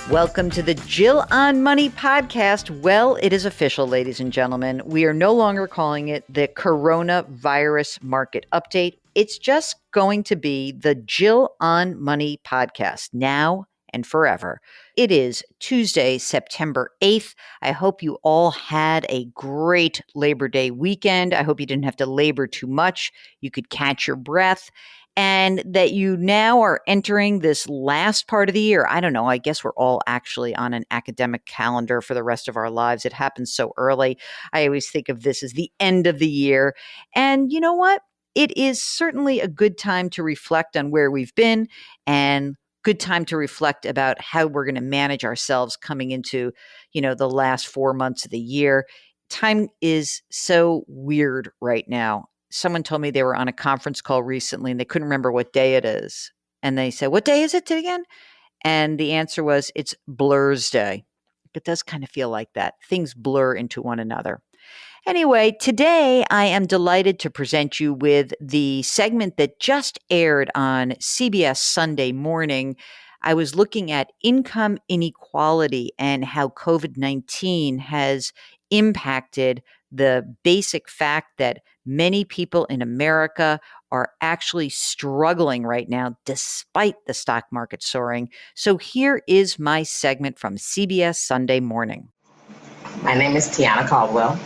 Welcome to the Jill on Money podcast. Well, it is official, ladies and gentlemen. We are no longer calling it the coronavirus market update. It's just going to be the Jill on Money podcast now and forever. It is Tuesday, September 8th. I hope you all had a great Labor Day weekend. I hope you didn't have to labor too much. You could catch your breath. And that you now are entering this last part of the year. I don't know. I guess we're all actually on an academic calendar for the rest of our lives. It happens so early. I always think of this as the end of the year. And you know what? It is certainly a good time to reflect on where we've been and good time to reflect about how we're going to manage ourselves coming into, the last 4 months of the year. Time is so weird right now. Someone told me they were on a conference call recently and they couldn't remember what day it is. And they said, "What day is it again?" And the answer was, it's Blur's Day. It does kind of feel like that. Things blur into one another. Anyway, today I am delighted to present you with the segment that just aired on CBS Sunday Morning. I was looking at income inequality and how COVID-19 has impacted the basic fact that many people in America are actually struggling right now despite the stock market soaring. So here is my segment from CBS Sunday Morning. My name is Tiana Caldwell.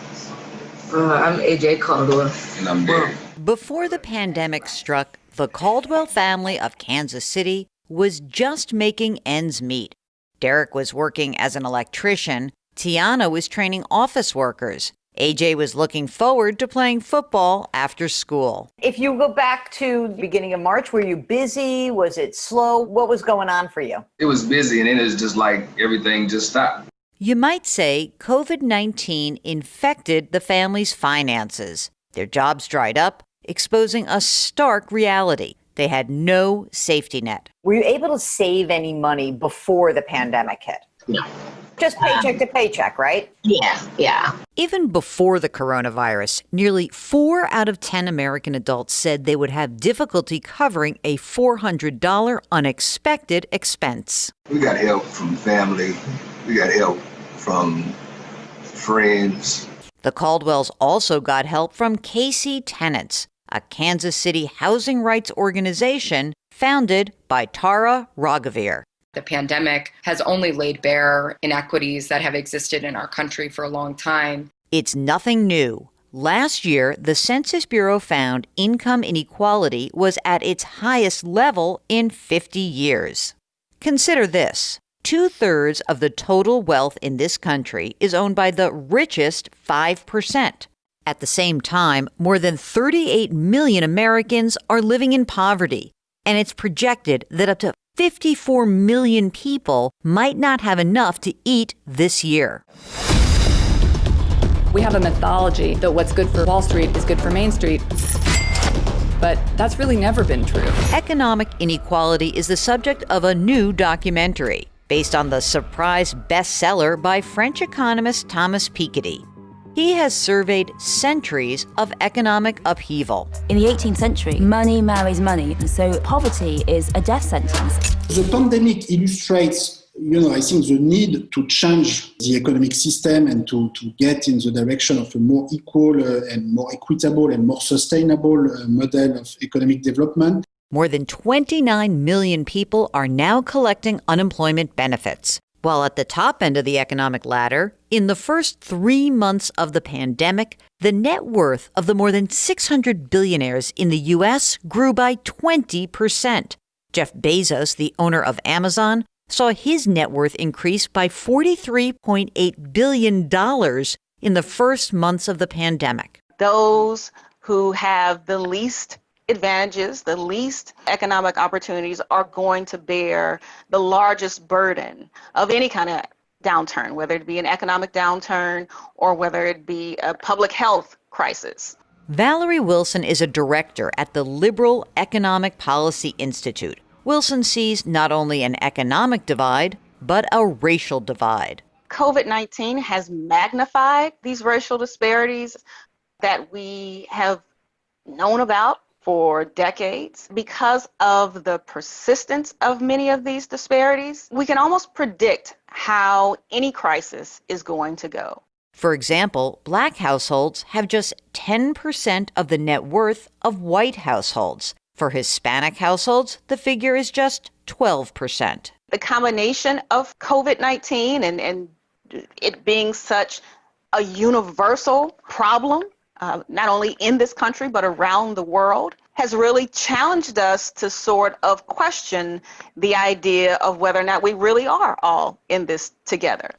I'm AJ Caldwell. And I'm Derek. Before the pandemic struck, the Caldwell family of Kansas City was just making ends meet. Derek was working as an electrician. Tiana was training office workers. AJ was looking forward to playing football after school. If you go back to the beginning of March, were you busy? Was it slow? What was going on for you? It was busy, and then it was just like everything just stopped. You might say COVID-19 infected the family's finances. Their jobs dried up, exposing a stark reality. They had no safety net. Were you able to save any money before the pandemic hit? No. Just paycheck to paycheck, right? Yeah. Even before the coronavirus, nearly 4 out of 10 American adults said they would have difficulty covering a $400 unexpected expense. We got help from family. We got help from friends. The Caldwells also got help from KC Tenants, a Kansas City housing rights organization founded by Tara Raghavir. The pandemic has only laid bare inequities that have existed in our country for a long time. It's nothing new. Last year, the Census Bureau found income inequality was at its highest level in 50 years. Consider this. 2/3 of the total wealth in this country is owned by the richest 5%. At the same time, more than 38 million Americans are living in poverty, and it's projected that up to 54 million people might not have enough to eat this year. We have a mythology that what's good for Wall Street is good for Main Street, but that's really never been true. Economic inequality is the subject of a new documentary based on the surprise bestseller by French economist Thomas Piketty. He has surveyed centuries of economic upheaval. In the 18th century, money marries money, and so poverty is a death sentence. The pandemic illustrates, I think the need to change the economic system and to get in the direction of a more equal and more equitable and more sustainable model of economic development. More than 29 million people are now collecting unemployment benefits. While at the top end of the economic ladder, in the first 3 months of the pandemic, the net worth of the more than 600 billionaires in the U.S. grew by 20%. Jeff Bezos, the owner of Amazon, saw his net worth increase by $43.8 billion in the first months of the pandemic. Those who have the least advantages, the least economic opportunities are going to bear the largest burden of any kind of downturn, whether it be an economic downturn or whether it be a public health crisis. Valerie Wilson is a director at the Liberal Economic Policy Institute. Wilson sees not only an economic divide, but a racial divide. COVID-19 has magnified these racial disparities that we have known about for decades. Because of the persistence of many of these disparities, we can almost predict how any crisis is going to go. For example, Black households have just 10% of the net worth of white households. For Hispanic households, the figure is just 12%. The combination of COVID-19 and it being such a universal problem, not only in this country, but around the world, has really challenged us to sort of question the idea of whether or not we really are all in this together.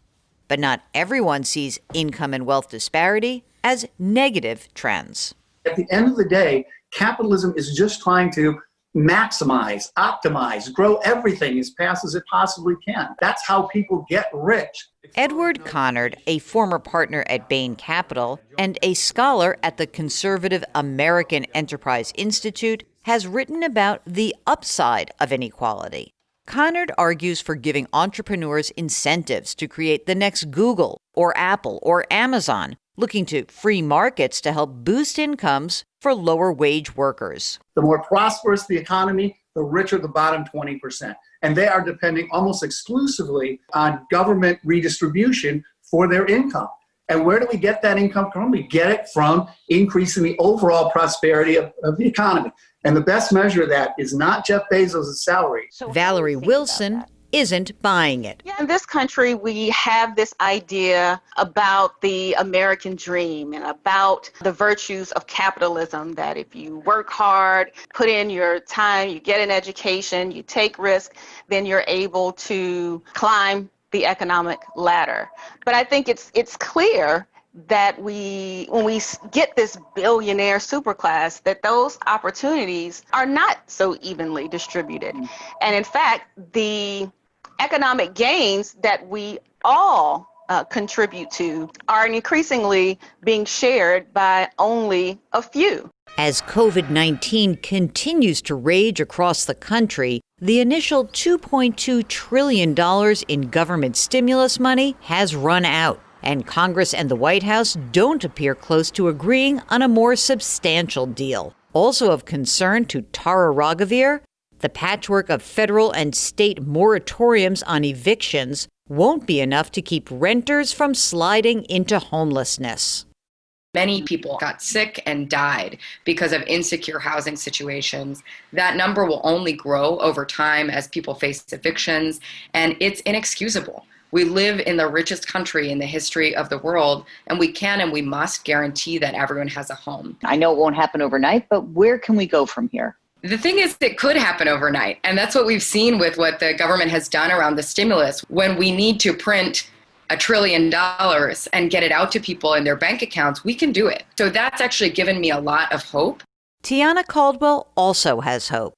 But not everyone sees income and wealth disparity as negative trends. At the end of the day, capitalism is just trying to maximize, optimize, grow everything as fast as it possibly can. That's how people get rich. Edward Connard, a former partner at Bain Capital and a scholar at the conservative American Enterprise Institute, has written about the upside of inequality. Connard argues for giving entrepreneurs incentives to create the next Google or Apple or Amazon, looking to free markets to help boost incomes for lower wage workers. The more prosperous the economy, the richer the bottom 20%. And they are depending almost exclusively on government redistribution for their income. And where do we get that income from? We get it from increasing the overall prosperity of the economy. And the best measure of that is not Jeff Bezos' salary. Valerie Wilson isn't buying it. Yeah, in this country, we have this idea about the American dream and about the virtues of capitalism, that if you work hard, put in your time, you get an education, you take risk, then you're able to climb the economic ladder. But I think it's clear that when we get this billionaire superclass, that those opportunities are not so evenly distributed. And in fact, the economic gains that we all contribute to are increasingly being shared by only a few. As COVID-19 continues to rage across the country, the initial $2.2 trillion in government stimulus money has run out, and Congress and the White House don't appear close to agreeing on a more substantial deal. Also of concern to Tara Raghavir, the patchwork of federal and state moratoriums on evictions won't be enough to keep renters from sliding into homelessness. Many people got sick and died because of insecure housing situations. That number will only grow over time as people face evictions, and it's inexcusable. We live in the richest country in the history of the world, and we can and we must guarantee that everyone has a home. I know it won't happen overnight, but where can we go from here? The thing is, it could happen overnight, and that's what we've seen with what the government has done around the stimulus. When we need to print $1 trillion and get it out to people in their bank accounts, we can do it. So that's actually given me a lot of hope. Tiana Caldwell also has hope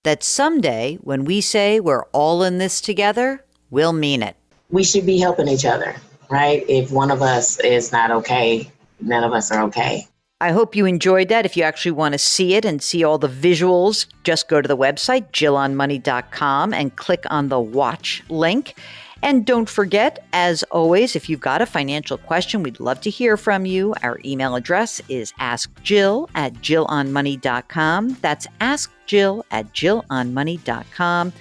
that someday when we say we're all in this together, we'll mean it. We should be helping each other, right? If one of us is not okay, none of us are okay. I hope you enjoyed that. If you actually want to see it and see all the visuals, just go to the website, jillonmoney.com, and click on the watch link. And don't forget, as always, if you've got a financial question, we'd love to hear from you. Our email address is askjill@jillonmoney.com. That's askjill@jillonmoney.com.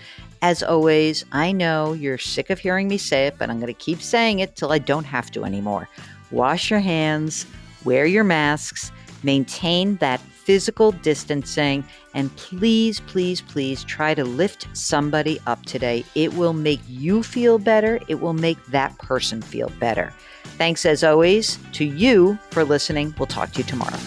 As always, I know you're sick of hearing me say it, but I'm going to keep saying it till I don't have to anymore. Wash your hands, wear your masks, maintain that physical distancing, and please, please, please try to lift somebody up today. It will make you feel better. It will make that person feel better. Thanks, as always, to you for listening. We'll talk to you tomorrow.